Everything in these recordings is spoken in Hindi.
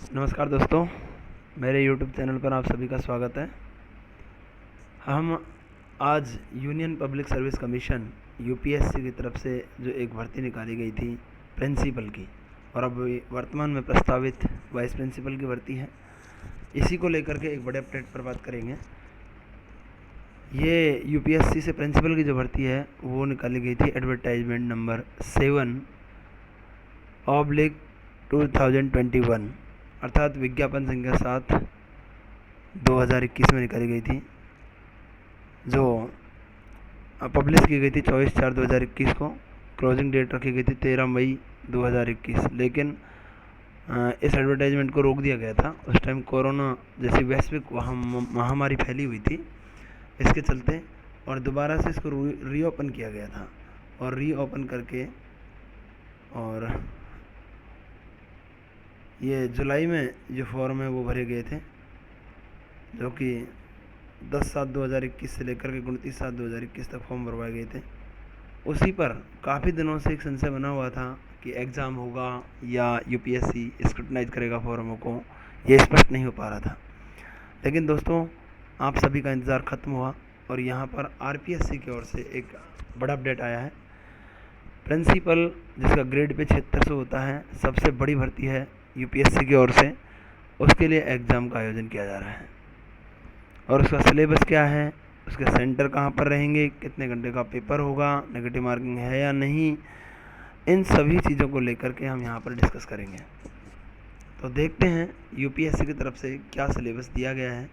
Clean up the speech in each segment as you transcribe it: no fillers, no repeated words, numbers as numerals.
नमस्कार दोस्तों, मेरे YouTube चैनल पर आप सभी का स्वागत है। हम आज union public service commission UPSC की तरफ से जो एक भर्ती निकाली गई थी प्रिंसिपल की, और अब वर्तमान में प्रस्तावित वाइस प्रिंसिपल की भर्ती है, इसी को लेकर के एक बड़े अपडेट पर बात करेंगे। ये यूपीएससी से प्रिंसिपल की जो भर्ती है वो निकाली गई थी एडवर्टाइजमेंट नंबर 7/2021, अर्थात विज्ञापन संख्या 7 2021 में निकाली गई थी, जो पब्लिश की गई थी 24/4/2021 को। क्लोजिंग डेट रखी गई थी 13 मई 2021, लेकिन इस एडवर्टाइजमेंट को रोक दिया गया था। उस टाइम कोरोना जैसी वैश्विक महामारी फैली हुई थी, इसके चलते, और दोबारा से इसको रीओपन किया गया था, और रीओपन करके और ये जुलाई में जो फॉर्म है वो भरे गए थे, जो कि 10/7/2021 से लेकर के 29/7/2021 तक फॉर्म भरवाए गए थे। उसी पर काफ़ी दिनों से एक संशय बना हुआ था कि एग्ज़ाम होगा या यूपीएससी स्क्रूटनाइज करेगा फॉर्मों को, ये स्पष्ट नहीं हो पा रहा था। लेकिन दोस्तों, आप सभी का इंतज़ार ख़त्म हुआ और यहाँ पर आरपीएससी की ओर से एक बड़ा अपडेट आया है। प्रिंसिपल, जिसका ग्रेड पे 7600 होता है, सबसे बड़ी भर्ती है यूपीएससी की ओर से, उसके लिए एग्ज़ाम का आयोजन किया जा रहा है। और उसका सिलेबस क्या है, उसके सेंटर कहाँ पर रहेंगे, कितने घंटे का पेपर होगा, नेगेटिव मार्किंग है या नहीं, इन सभी चीज़ों को लेकर के हम यहाँ पर डिस्कस करेंगे। तो देखते हैं यूपीएससी की तरफ से क्या सिलेबस दिया गया है,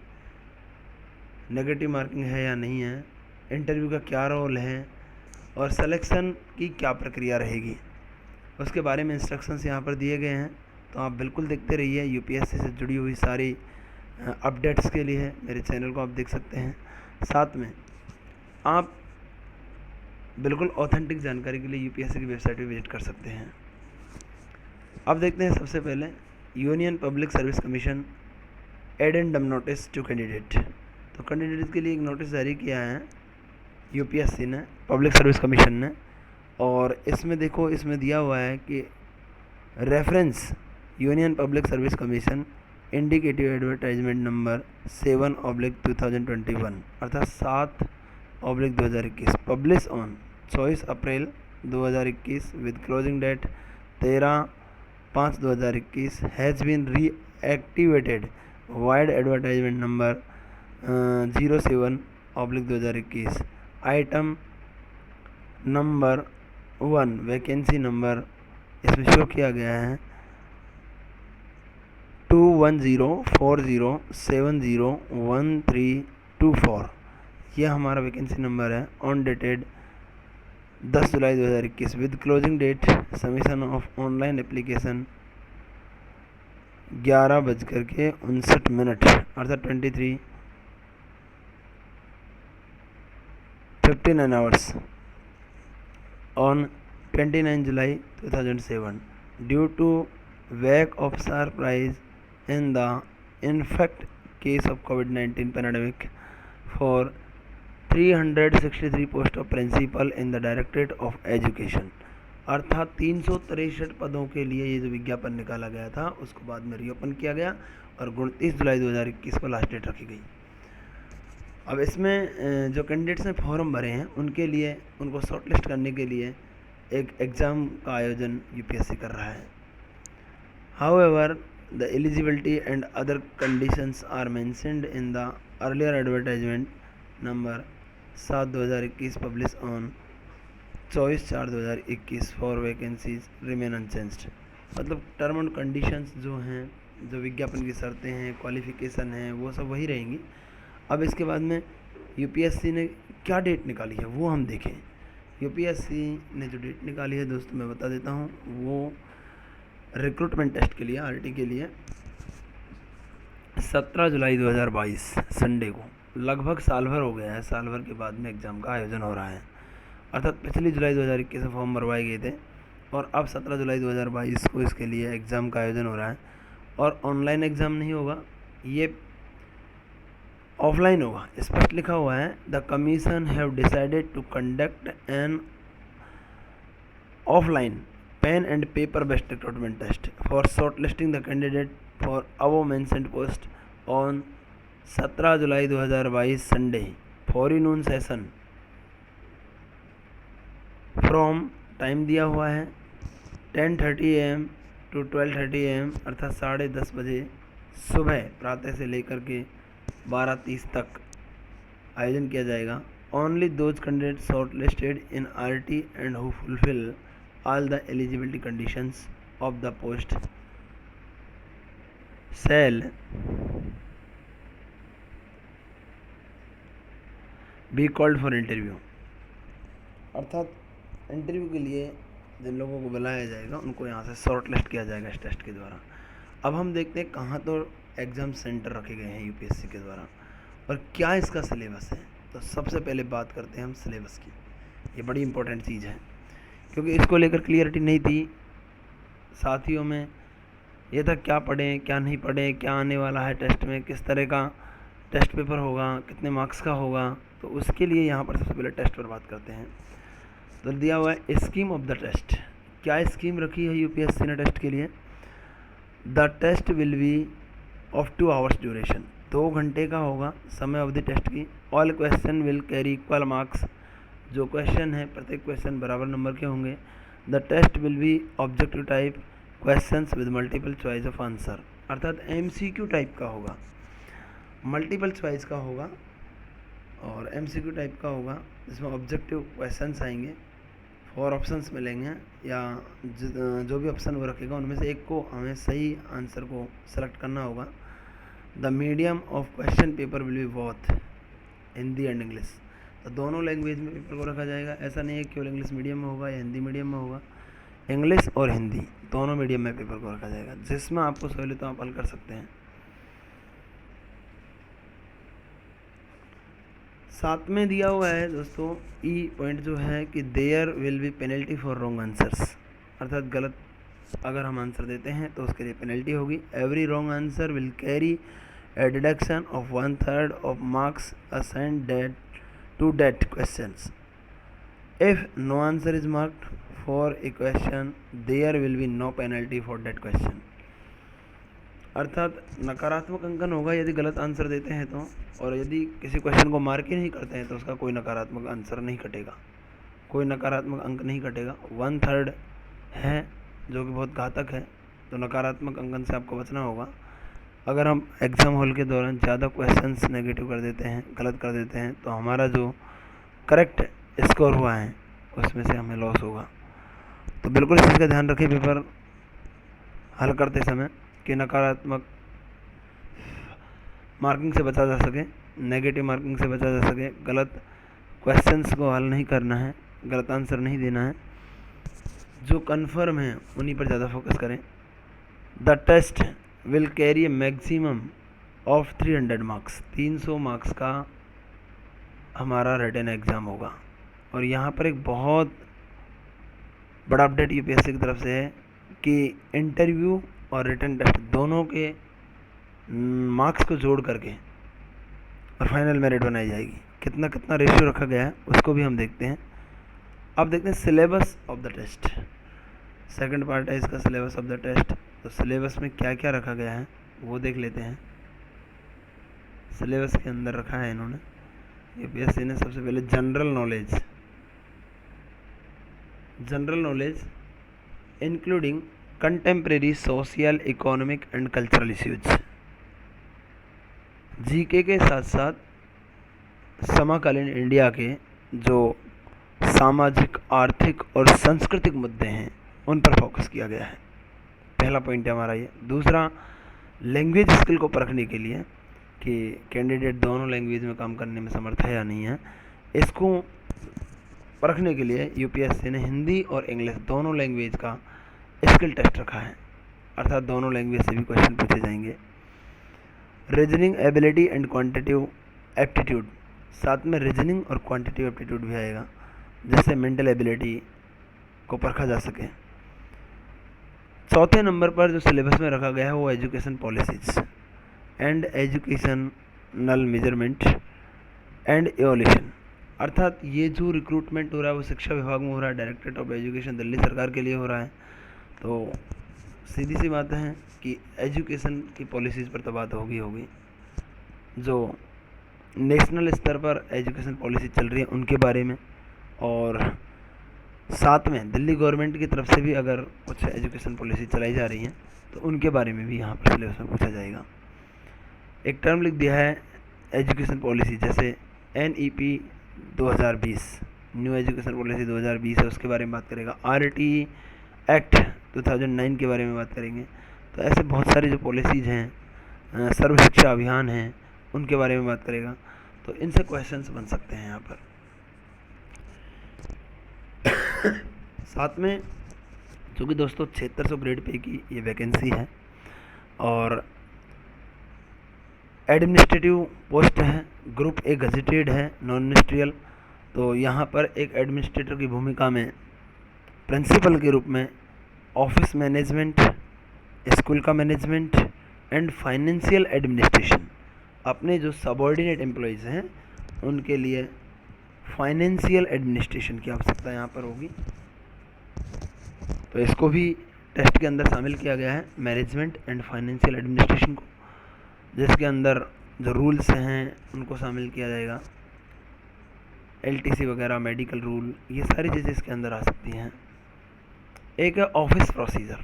नेगेटिव मार्किंग है या नहीं है, इंटरव्यू का क्या रोल है, और सिलेक्शन की क्या प्रक्रिया रहेगी, उसके बारे में इंस्ट्रक्शंस यहाँ पर दिए गए हैं। तो आप बिल्कुल देखते रहिए। यूपीएससी से जुड़ी हुई सारी अपडेट्स के लिए मेरे चैनल को आप देख सकते हैं। साथ में आप बिल्कुल ऑथेंटिक जानकारी के लिए यूपीएससी की वेबसाइट पे विजिट कर सकते हैं। अब देखते हैं सबसे पहले union public service commission addendum notice to candidate. तो कैंडिडेट के लिए एक नोटिस जारी किया है यूपीएससी ने, पब्लिक सर्विस कमीशन ने, और इसमें देखो, इसमें दिया हुआ है कि reference union public service commission indicative advertisement number 7/2021, अर्थात 7/2021, publish on 24 April 2021 with closing date 13/5/2021, has been reactivated vide advertisement number 07/2021, item number 1, vacancy number इसमें शो किया गया है 21040701324। यह हमारा वैकेंसी नंबर है, on dated 10 July 2021 with closing date submission of online application 11:59, अर्थात 23:59 hours on 29 July 2007 due to lack of surprise in the infect case of COVID-19 pandemic for 363 post of principal in the Directorate of Education, अर्थात 363 पदों के लिए ये जो विज्ञापन निकाला गया था उसको बाद में रीओपन किया गया और 29 जुलाई 2021 को लास्ट डेट रखी गई। अब इसमें जो कैंडिडेट्स ने फॉर्म भरे हैं उनके लिए, उनको शॉर्टलिस्ट करने के लिए एक एग्ज़ाम का आयोजन यूपीएससी कर रहा है। However, the eligibility and other conditions are mentioned in the earlier advertisement number 7/2021 published on 24/4/2021 for vacancies remain unchanged। मतलब टर्म एंड कंडीशंस जो हैं, जो विज्ञापन की शर्तें हैं, क्वालिफिकेशन हैं, वो सब वही रहेंगी। अब इसके बाद में यूपीएससी ने क्या डेट निकाली है वो हम देखें। यूपीएससी ने जो डेट निकाली है दोस्तों मैं बता देता हूँ, वो रिक्रूटमेंट टेस्ट के लिए, आरटी के लिए 17 जुलाई 2022 संडे को, लगभग साल भर हो गया है, साल भर के बाद में एग्ज़ाम का आयोजन हो रहा है। अर्थात पिछली जुलाई 2021 में फॉर्म भरवाए गए थे और अब 17 जुलाई 2022 को इसके लिए एग्ज़ाम का आयोजन हो रहा है। और ऑनलाइन एग्ज़ाम नहीं होगा, ये ऑफलाइन होगा। स्पष्ट लिखा हुआ है, the commission have decided to conduct an offline pen and paper based recruitment test for shortlisting the candidate for above mentioned post on 17 July 2022 Sunday फॉरनून session from time दिया हुआ है 10:30 AM to 12:30 AM अर्थात 10:30 बजे सुबह प्रातः से लेकर के 12:30 तक आयोजन किया जाएगा। Only those candidate short listed in RT and who fulfil all the eligibility conditions of the post shall be called for interview. अर्थात इंटरव्यू के लिए जिन लोगों को बुलाया जाएगा उनको यहाँ से शॉर्ट लिस्ट किया जाएगा इस टेस्ट के द्वारा। अब हम देखते हैं कहाँ तो एग्ज़ाम सेंटर रखे गए हैं UPSC के द्वारा और क्या इसका सिलेबस है। तो सबसे पहले बात करते हैं हम सिलेबस की। ये बड़ी इंपॉर्टेंट चीज़ है क्योंकि इसको लेकर क्लियरिटी नहीं थी साथियों में। ये था क्या पढ़ें क्या नहीं पढ़ें, क्या आने वाला है टेस्ट में, किस तरह का टेस्ट पेपर होगा, कितने मार्क्स का होगा। तो उसके लिए यहाँ पर सबसे पहले टेस्ट पर बात करते हैं। तो दिया हुआ है स्कीम ऑफ द टेस्ट। क्या स्कीम रखी है UPSC ने टेस्ट के लिए? The test will be of 2 hours duration, 2 घंटे का होगा समय अवधि टेस्ट की। All question will carry equal marks, जो क्वेश्चन है प्रत्येक क्वेश्चन बराबर नंबर के होंगे। The test will be objective type questions with multiple choice of answer, अर्थात MCQ टाइप का होगा, मल्टीपल चॉइस का होगा और MCQ टाइप का होगा जिसमें ऑब्जेक्टिव क्वेश्चंस आएंगे, 4 ऑप्शंस मिलेंगे या जो भी ऑप्शन वो रखेगा उनमें से एक को हमें सही आंसर को सेलेक्ट करना होगा। The medium of question paper will be both Hindi and English, तो दोनों लैंग्वेज में पेपर को रखा जाएगा। ऐसा नहीं है केवल इंग्लिश मीडियम में होगा या हिंदी मीडियम में होगा, इंग्लिश और हिंदी दोनों मीडियम में पेपर को रखा जाएगा, जिसमें आपको सहूलियत आप हल कर सकते हैं। साथ में दिया हुआ है दोस्तों ई पॉइंट जो है कि there will be penalty for wrong answers, अर्थात गलत अगर हम आंसर देते हैं तो उसके लिए पेनल्टी होगी। Every wrong answer will carry a deduction of 1/3 of marks assigned to that questions. If no answer is marked for a question, there will be no penalty for that question. अर्थात नकारात्मक अंकन होगा यदि गलत आंसर देते हैं तो, और यदि किसी क्वेश्चन को मार्क ही नहीं करते हैं तो उसका कोई नकारात्मक आंसर नहीं कटेगा, कोई नकारात्मक अंक नहीं कटेगा। 1/3 है जो कि बहुत घातक है, तो नकारात्मक अंकन से आपको बचना होगा। अगर हम एग्ज़ाम हॉल के दौरान ज़्यादा क्वेश्चंस नेगेटिव कर देते हैं, गलत कर देते हैं, तो हमारा जो करेक्ट स्कोर हुआ है उसमें से हमें लॉस होगा। तो बिल्कुल इस चीज़ का ध्यान रखें पेपर हल करते समय कि नकारात्मक मार्किंग से बचा जा सके, नेगेटिव मार्किंग से बचा जा सके। गलत क्वेश्चंस को हल नहीं करना है, गलत आंसर नहीं देना है, जो कन्फर्म है उन्हीं पर ज़्यादा फोकस करें। The test will carry a maximum of 300 marks, 300 marks का हमारा रिटन एग्ज़ाम होगा। और यहाँ पर एक बहुत बड़ा अपडेट UPSC की तरफ से है कि इंटरव्यू और रिटन टेस्ट दोनों के मार्क्स को जोड़ करके और फाइनल मेरिट बनाई जाएगी। कितना कितना रेशियो रखा गया है उसको भी हम देखते हैं। अब देखते हैं syllabus of the test. Second part है इसका सिलेबस ऑफ द टेस्ट। तो सिलेबस में क्या क्या रखा गया है वो देख लेते हैं। सिलेबस के अंदर रखा है इन्होंने UPSC ने सबसे पहले general knowledge including contemporary social economic and cultural issues. GK के साथ साथ समकालीन इंडिया के जो सामाजिक, आर्थिक और सांस्कृतिक मुद्दे हैं उन पर फोकस किया गया है। पहला पॉइंट है हमारा ये। दूसरा, लैंग्वेज स्किल को परखने के लिए कि कैंडिडेट दोनों लैंग्वेज में काम करने में समर्थ है या नहीं है, इसको परखने के लिए UPSC ने हिंदी और इंग्लिश दोनों लैंग्वेज का स्किल टेस्ट रखा है, अर्थात दोनों लैंग्वेज से भी क्वेश्चन पूछे जाएंगे। Reasoning ability and quantitative aptitude, साथ में रीजनिंग और क्वांटिटेटिव एप्टीट्यूड भी आएगा, जिससे मेंटल एबिलिटी को परखा जा सके। चौथे नंबर पर जो सिलेबस में रखा गया है वो education policies and educational measurement and evolution, अर्थात ये जो रिक्रूटमेंट हो रहा है वो शिक्षा विभाग में हो रहा है, डायरेक्टरेट ऑफ एजुकेशन दिल्ली सरकार के लिए हो रहा है। तो सीधी सी बात है कि एजुकेशन की पॉलिसीज़ पर तो बात होगी जो नेशनल स्तर पर एजुकेशन पॉलिसी चल रही है उनके बारे में, और साथ में दिल्ली गवर्नमेंट की तरफ से भी अगर कुछ एजुकेशन पॉलिसी चलाई जा रही है तो उनके बारे में भी यहाँ पर सिलेबस में पूछा जाएगा। एक टर्म लिख दिया है एजुकेशन पॉलिसी, जैसे NEP 2020 न्यू एजुकेशन पॉलिसी 2020 है, उसके बारे में बात करेगा। RTE एक्ट 2009 के बारे में बात करेंगे। तो ऐसे बहुत सारी जो पॉलिसीज़ हैं, सर्व शिक्षा अभियान हैं, उनके बारे में बात करेगा। तो इनसे क्वेश्चंस बन सकते हैं यहाँ पर। साथ में चूँकि दोस्तों 7600 ग्रेड पे की ये वैकेंसी है और एडमिनिस्ट्रेटिव पोस्ट है, ग्रुप ए गजेटेड है, नॉन मिनिस्ट्रियल। तो यहाँ पर एक एडमिनिस्ट्रेटर की भूमिका में प्रिंसिपल के रूप में ऑफिस मैनेजमेंट, स्कूल का मैनेजमेंट एंड फाइनेंशियल एडमिनिस्ट्रेशन, अपने जो सबऑर्डिनेट एम्प्लॉयज़ हैं उनके लिए फाइनेंशियल एडमिनिस्ट्रेशन की आवश्यकता यहाँ पर होगी। तो इसको भी टेस्ट के अंदर शामिल किया गया है, मैनेजमेंट एंड फाइनेंशियल एडमिनिस्ट्रेशन को, जिसके अंदर जो रूल्स हैं उनको शामिल किया जाएगा। LTC वगैरह, मेडिकल रूल, ये सारी चीज़ें इसके अंदर आ सकती हैं। एक है ऑफिस प्रोसीजर।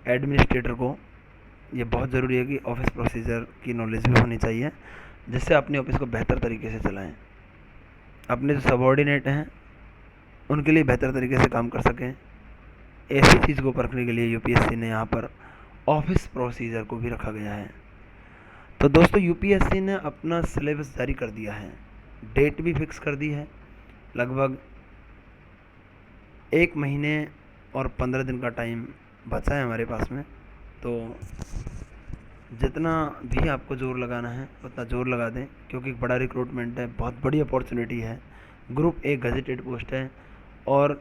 एडमिनिस्ट्रेटर को ये बहुत ज़रूरी है कि ऑफिस प्रोसीजर की नॉलेज भी होनी चाहिए, जिससे अपने ऑफिस को बेहतर तरीके से चलाएं, अपने जो सबऑर्डिनेट हैं उनके लिए बेहतर तरीके से काम कर सकें। ऐसी चीज़ को परखने के लिए UPSC ने यहाँ पर ऑफिस प्रोसीजर को भी रखा गया है। तो दोस्तों UPSC ने अपना सिलेबस जारी कर दिया है, डेट भी फिक्स कर दी है। लगभग 1 महीने और 15 दिन का टाइम बचा है हमारे पास में। तो जितना भी आपको जोर लगाना है उतना जोर लगा दें, क्योंकि एक बड़ा रिक्रूटमेंट है, बहुत बड़ी अपॉर्चुनिटी है, ग्रुप ए गजेटेड पोस्ट है। और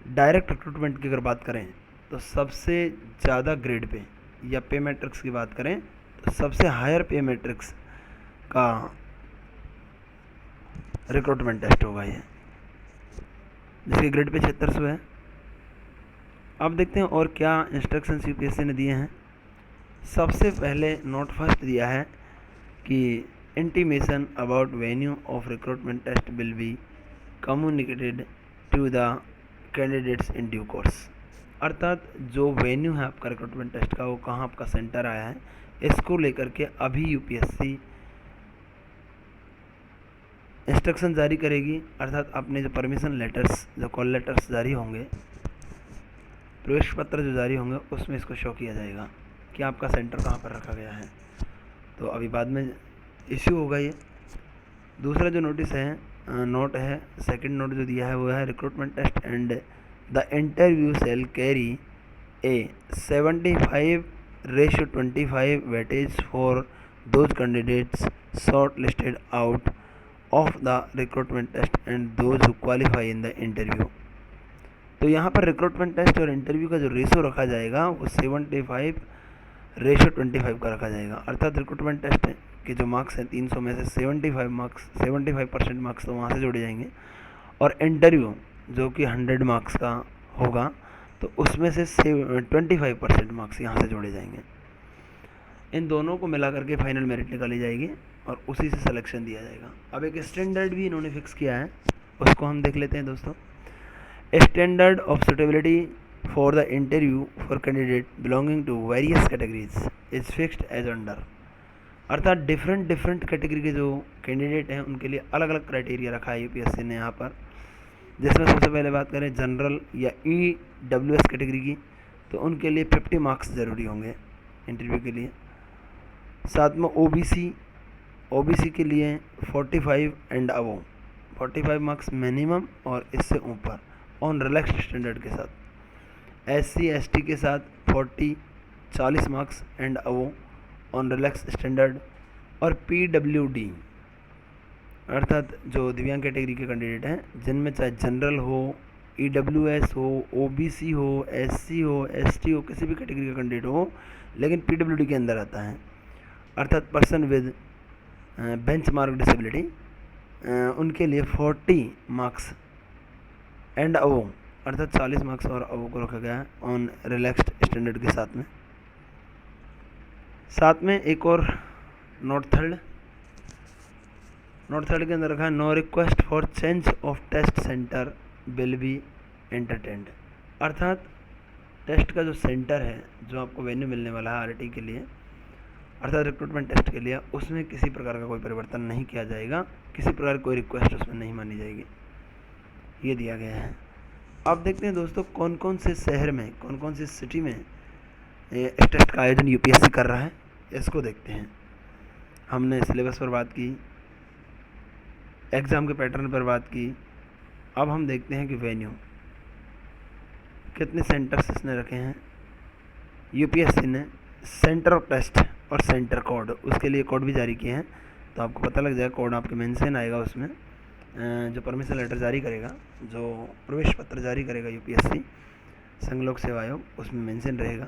डायरेक्ट रिक्रूटमेंट की अगर बात करें तो सबसे ज़्यादा ग्रेड पे या पे मैट्रिक्स की बात करें तो सबसे हायर पे मैट्रिक्स का रिक्रूटमेंट टेस्ट होगा ये, जिसके ग्रेड पे 7600 है। अब देखते हैं और क्या इंस्ट्रक्शंस UPSC ने दिए हैं। सबसे पहले नोट फर्स्ट दिया है कि intimation about venue of recruitment test will be communicated to the candidates in due course. अर्थात जो वेन्यू है आपका रिक्रूटमेंट टेस्ट का, वो कहाँ आपका सेंटर आया है, इसको लेकर के अभी UPSC इंस्ट्रक्शन जारी करेगी। अर्थात अपने जो परमिशन लेटर्स, जो कॉल लेटर्स जारी होंगे, प्रवेश पत्र जो जारी होंगे, उसमें इसको शो किया जाएगा कि आपका सेंटर कहाँ पर रखा गया है। तो अभी बाद में इश्यू होगा ये। दूसरा जो नोटिस है, नोट है, सेकंड नोट जो दिया है वो है recruitment test and the interview shall carry a 75:25 weightage for those candidates short listed out of the recruitment test and those who qualify in the interview. तो यहाँ पर रिक्रूटमेंट टेस्ट और इंटरव्यू का जो रेशो रखा जाएगा वो 75:25 का रखा जाएगा। अर्थात रिक्रूटमेंट टेस्ट के जो मार्क्स हैं 300 में से 75% मार्क्स तो वहाँ से जोड़े जाएंगे, और इंटरव्यू जो कि 100 मार्क्स का होगा तो उसमें से 25% मार्क्स यहाँ से जोड़े जाएंगे। इन दोनों को मिला करके फाइनल मेरिट निकाली जाएगी और उसी से सिलेक्शन दिया जाएगा। अब एक स्टैंडर्ड भी इन्होंने फिक्स किया है, उसको हम देख लेते हैं दोस्तों। Standard of suitability for the interview for candidate belonging to various categories is fixed as under. अर्थात डिफरेंट कैटेगरी के जो कैंडिडेट हैं उनके लिए अलग अलग क्राइटेरिया रखा है UPSC ने यहाँ पर, जिसमें सबसे पहले बात करें जनरल या EWS कैटेगरी की, तो उनके लिए 50 मार्क्स ज़रूरी होंगे इंटरव्यू के लिए। साथ में OBC के लिए 45 एंड अबव, 45 मार्क्स मिनिमम और इससे ऊपर ऑन रिलैक्स्ड स्टैंडर्ड के साथ। SC/ST के साथ 40 marks and above on relax standard. और PWD अर्थात जो दिव्यांग कैटेगरी के कैंडिडेट हैं, जिनमें चाहे जनरल हो, EWS हो, OBC हो, SC हो, ST हो, किसी भी कैटेगरी का कैंडिडेट हो, लेकिन PWD के अंदर आता है, अर्थात person with bench mark disability, उनके लिए 40 मार्क्स एंड अबव अर्थात 40 मार्क्स और अब को रखा गया है ऑन रिलैक्स्ड स्टैंडर्ड के साथ में। साथ में एक और नोट थर्ड के अंदर रखा है no request for change of test centre will be entertained. अर्थात टेस्ट का जो सेंटर है, जो आपको वेन्यू मिलने वाला है आरटी के लिए, अर्थात रिक्रूटमेंट टेस्ट के लिए, उसमें किसी प्रकार का कोई परिवर्तन नहीं किया जाएगा, किसी प्रकार की कोई रिक्वेस्ट उसमें नहीं मानी जाएगी, ये दिया गया है। अब देखते हैं दोस्तों कौन कौन से शहर में, कौन कौन सी सिटी में इस टेस्ट का आयोजन यूपीएससी कर रहा है, इसको देखते हैं। हमने सिलेबस पर बात की, एग्ज़ाम के पैटर्न पर बात की, अब हम देखते हैं कि वेन्यू कितने सेंटर्स इसने रखे हैं। यूपीएससी ने सेंटर ऑफ टेस्ट और सेंटर कोड, उसके लिए कोड भी जारी किए हैं, तो आपको पता लग जाएगा। कोड आपके मेंशन आएगा उसमें, जो परमिशन लेटर जारी करेगा, जो प्रवेश पत्र जारी करेगा यूपीएससी संघ लोक सेवा आयोग, उसमें मेंशन रहेगा।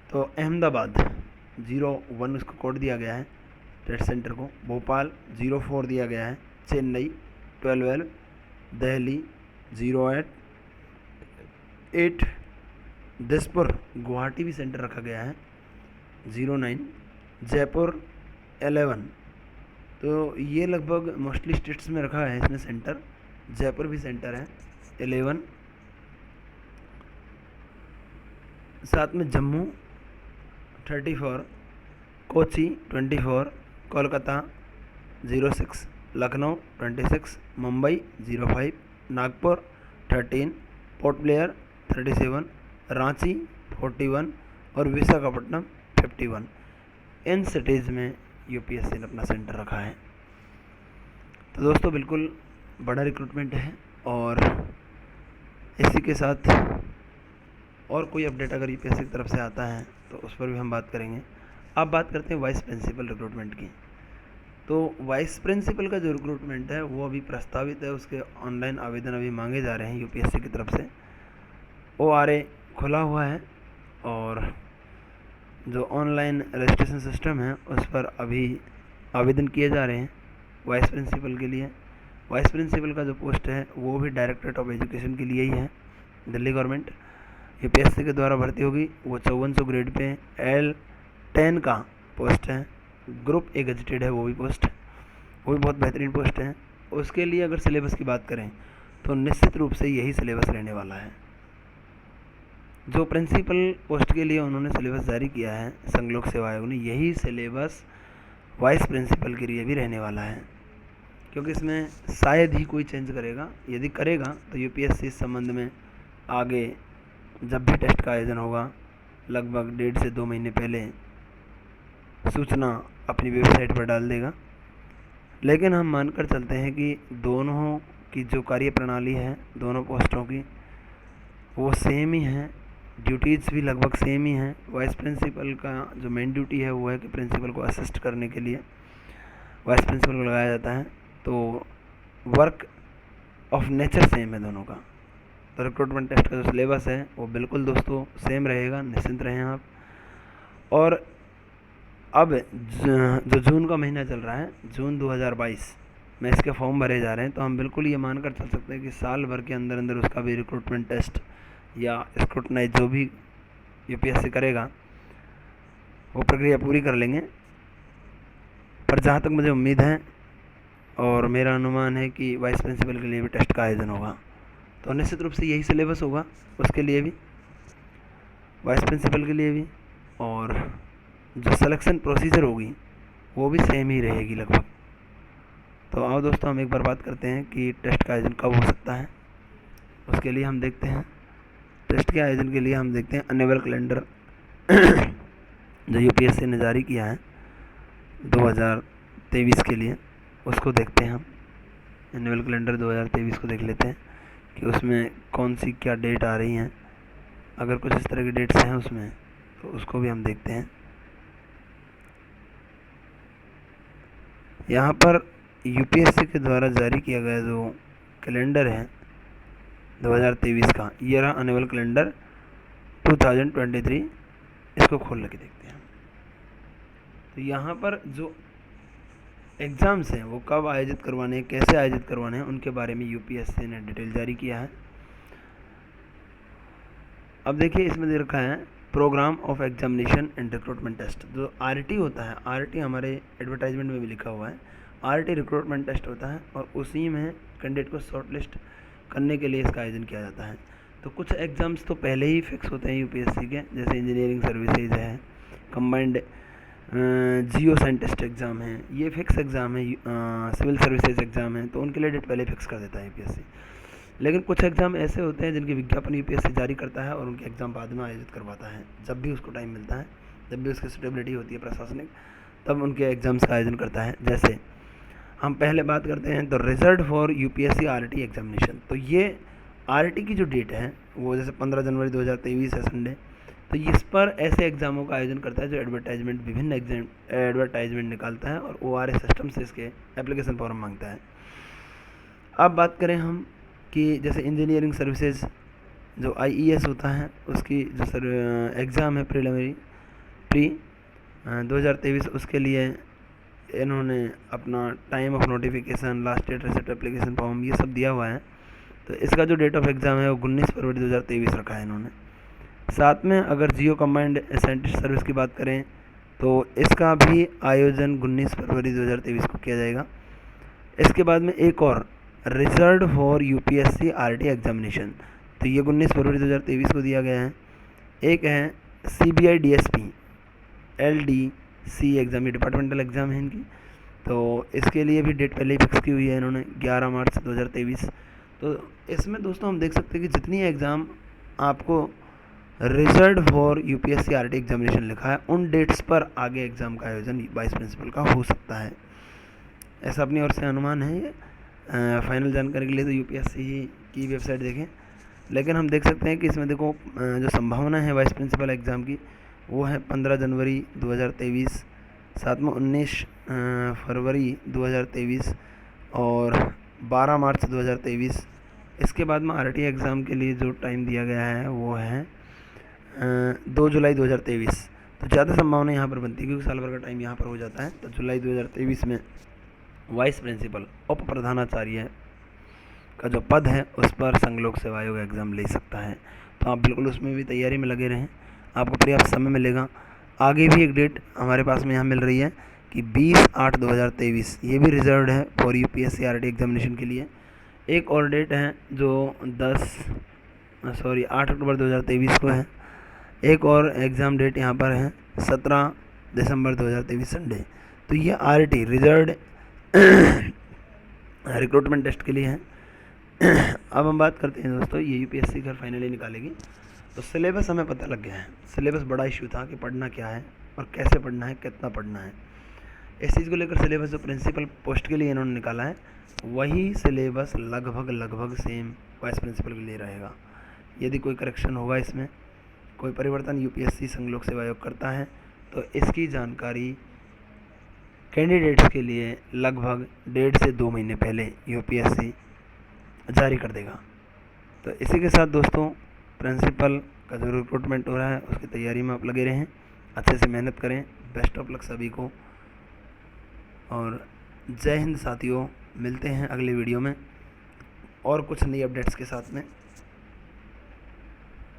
तो अहमदाबाद 01 उसको कोड दिया गया है टेस्ट सेंटर को, भोपाल 04 दिया गया है, चेन्नई 12, दिल्ली 08, दिसपुर गुवाहाटी भी सेंटर रखा गया है 09, जयपुर 11। तो ये लगभग मोस्टली स्टेट्स में रखा है इसने सेंटर, जयपुर भी सेंटर है 11। साथ में जम्मू 34, कोची 24, कोलकाता 06, लखनऊ 26, मुंबई 05, नागपुर 13, पोर्ट ब्लेयर 37, रांची 41 और विशाखापट्टनम 51। इन सिटीज़ में यूपीएससी ने अपना सेंटर रखा है। तो दोस्तों बिल्कुल बड़ा रिक्रूटमेंट है, और इसी के साथ और कोई अपडेट अगर यूपीएससी की तरफ से आता है तो उस पर भी हम बात करेंगे। अब बात करते हैं वाइस प्रिंसिपल रिक्रूटमेंट की। तो वाइस प्रिंसिपल का जो रिक्रूटमेंट है वो अभी प्रस्तावित है, उसके ऑनलाइन आवेदन अभी मांगे जा रहे हैं यूपीएससी की तरफ से। ORA खुला हुआ है, और जो ऑनलाइन रजिस्ट्रेशन सिस्टम है उस पर अभी आवेदन किए जा रहे हैं वाइस प्रिंसिपल के लिए। वाइस प्रिंसिपल का जो पोस्ट है वो भी डायरेक्टरेट ऑफ एजुकेशन के लिए ही है, दिल्ली गवर्नमेंट यूपीएससी के द्वारा भर्ती होगी। वो 5400 ग्रेड पे L10 का पोस्ट है, ग्रुप ए गजेटेड है वो भी पोस्ट, वो भी बहुत बेहतरीन पोस्ट है। उसके लिए अगर सिलेबस की बात करें तो निश्चित रूप से यही सिलेबस रहने वाला है। जो प्रिंसिपल पोस्ट के लिए उन्होंने सिलेबस जारी किया है संघ लोक सेवा आयोग ने, यही सिलेबस वाइस प्रिंसिपल के लिए भी रहने वाला है, क्योंकि इसमें शायद ही कोई चेंज करेगा। यदि करेगा तो यूपीएससी इस संबंध में आगे जब भी टेस्ट का आयोजन होगा लगभग 1.5 से 2 महीने पहले सूचना अपनी वेबसाइट पर डाल देगा। लेकिन हम मानकर चलते हैं कि दोनों की जो कार्य प्रणाली है दोनों पोस्टों की वो सेम ही है, ड्यूटीज़ भी लगभग सेम ही हैं। वाइस प्रिंसिपल का जो मेन ड्यूटी है वो है कि प्रिंसिपल को असिस्ट करने के लिए वाइस प्रिंसिपल को लगाया जाता है। तो वर्क ऑफ नेचर सेम है दोनों का। तो रिक्रूटमेंट टेस्ट का जो सिलेबस है वो बिल्कुल दोस्तों सेम रहेगा, निश्चिंत रहें आप। और अब जो जून का महीना चल रहा है, जून 2022 में इसके फॉर्म भरे जा रहे हैं, तो हम बिल्कुल ये मानकर चल सकते हैं कि साल भर के अंदर अंदर उसका भी रिक्रूटमेंट टेस्ट या स्क्रूटनाइज जो भी यूपीएससी करेगा वो प्रक्रिया पूरी कर लेंगे। पर जहाँ तक मुझे उम्मीद है और मेरा अनुमान है कि वाइस प्रिंसिपल के लिए भी टेस्ट का आयोजन होगा, तो निश्चित रूप से यही सिलेबस होगा उसके लिए भी, वाइस प्रिंसिपल के लिए भी, और जो सिलेक्शन प्रोसीजर होगी वो भी सेम ही रहेगी लगभग। तो आओ दोस्तों हम एक बार बात करते हैं कि टेस्ट का आयोजन कब हो सकता है। उसके लिए हम देखते हैं, टेस्ट के आयोजन के लिए हम देखते हैं एनुअल कैलेंडर जो यूपीएससी ने जारी किया है 2023 के लिए, उसको देखते हैं हम। एनुअल कैलेंडर 2023 को देख लेते हैं कि उसमें कौन सी क्या डेट आ रही हैं। अगर कुछ इस तरह की डेट्स हैं उसमें तो उसको भी हम देखते हैं। यहाँ पर यूपीएससी के द्वारा जारी किया गया जो कैलेंडर है 2023 का, ये रहा एनुअल कैलेंडर 2023। इसको खोल के देखते हैं। तो यहाँ पर जो एग्ज़ाम्स हैं वो कब आयोजित करवाने हैं, कैसे आयोजित करवाने हैं, उनके बारे में यूपीएससी ने डिटेल जारी किया है। अब देखिए इसमें दे रखा है programme of examination and recruitment test. जो आरटी होता है, आरटी हमारे एडवर्टाइजमेंट में भी लिखा हुआ है, आरटी रिक्रूटमेंट टेस्ट होता है और उसी में कैंडिडेट को शॉर्टलिस्ट करने के लिए इसका आयोजन किया जाता है। तो कुछ एग्ज़ाम्स तो पहले ही फिक्स होते हैं यूपीएससी के, जैसे इंजीनियरिंग सर्विसेज है, कंबाइंड जियो साइंटिस्ट एग्ज़ाम है, ये फिक्स एग्ज़ाम है, सिविल सर्विसेज एग्ज़ाम है, तो उनके लिए डेट पहले फिक्स कर देता है यूपीएससी। लेकिन कुछ एग्ज़ाम ऐसे होते हैं जिनके विज्ञापन यूपीएससी जारी करता है और उनके एग्ज़ाम बाद में आयोजित करवाता है, जब भी उसको टाइम मिलता है, जब भी उसकी सुटेबिलिटी होती है प्रशासनिक, तब उनके एग्ज़ाम्स का आयोजन करता है। जैसे हम पहले बात करते हैं तो result for UPSC RT examination. तो ये आरटी की जो डेट है वो जैसे 15 जनवरी 2023 है संडे, तो इस पर ऐसे एग्ज़ामों का आयोजन करता है जो एडवर्टाइजमेंट, विभिन्न एडवर्टाइजमेंट निकालता है और ORS सिस्टम से इसके एप्लीकेशन फॉर्म मांगता है। अब बात करें हम कि जैसे इंजीनियरिंग सर्विसेज जो IES होता है, उसकी जो एग्ज़ाम है प्री 2023, उसके लिए इन्होंने अपना time of notification, last date, receipt, application form, ये सब दिया हुआ है। तो इसका जो डेट ऑफ एग्ज़ाम है वो 19 फरवरी 2023 रखा है इन्होंने। साथ में अगर जियो कंबाइंड साइंटिस्ट सर्विस की बात करें तो इसका भी आयोजन 19 फरवरी 2023 को किया जाएगा। इसके बाद में एक और reserve for UPSC RT examination, तो ये 19 फरवरी 2023 को दिया गया है। एक है CBI DSP LDC एग्ज़ाम, ये डिपार्टमेंटल एग्ज़ाम है इनकी, तो इसके लिए भी डेट पहले ही फिक्स की हुई है इन्होंने 11 मार्च 2023। तो इसमें दोस्तों हम देख सकते हैं कि जितनी एग्ज़ाम आपको reserve for UPSC RT examination लिखा है, उन डेट्स पर आगे एग्ज़ाम का आयोजन वाइस प्रिंसिपल का हो सकता है, ऐसा अपनी ओर से अनुमान है। ये फाइनल जानकारी के लिए तो यूपीएससी की वेबसाइट देखें, लेकिन हम देख सकते हैं कि इसमें देखो जो संभावना है वाइस प्रिंसिपल एग्ज़ाम की वो है 15 जनवरी 2023, साथ में 19 फरवरी 2023 और 12 मार्च 2023। इसके बाद में आरटी एग्ज़ाम के लिए जो टाइम दिया गया है वो है 2 जुलाई 2023। तो ज़्यादा संभावना यहाँ पर बनती है क्योंकि साल भर का टाइम यहाँ पर हो जाता है। तो जुलाई 2023 में वाइस प्रिंसिपल उप प्रधानाचार्य का जो पद है उस पर संघ लोक सेवा आयोग एग्ज़ाम ले सकता है। तो आप बिल्कुल उसमें भी तैयारी में लगे रहें, आपको पर्याप्त समय मिलेगा। आगे भी एक डेट हमारे पास में यहाँ मिल रही है कि 20/8/2023, ये भी रिजर्व्ड है फॉर यूपीएससी आरटी एग्जामिनेशन के लिए। एक और डेट है जो 8 अक्टूबर 2023 को है। एक और एग्ज़ाम डेट यहाँ पर है 17 दिसंबर 2023 संडे। तो ये आरटी रिजर्व्ड रिक्रूटमेंट टेस्ट के लिए है। अब हम बात करते हैं दोस्तों, ये यूपीएससी घर फाइनली निकालेगी, तो सिलेबस हमें पता लग गया है। सिलेबस बड़ा इशू था कि पढ़ना क्या है और कैसे पढ़ना है, कितना पढ़ना है। इस चीज़ को लेकर सिलेबस जो प्रिंसिपल पोस्ट के लिए इन्होंने निकाला है वही सिलेबस लगभग सेम वाइस प्रिंसिपल के लिए रहेगा। यदि कोई करेक्शन होगा, इसमें कोई परिवर्तन यूपीएससी संघ लोक सेवा आयोग करता है, तो इसकी जानकारी कैंडिडेट्स के लिए लगभग 1.5 से 2 महीने पहले यूपीएससी जारी कर देगा। तो इसी के साथ दोस्तों प्रिंसिपल का जो रिक्रूटमेंट हो रहा है उसकी तैयारी में आप लगे रहें, अच्छे से मेहनत करें। बेस्ट ऑफ लक सभी को, और जय हिंद साथियों। मिलते हैं अगले वीडियो में और कुछ नई अपडेट्स के साथ में।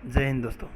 जय हिंद दोस्तों।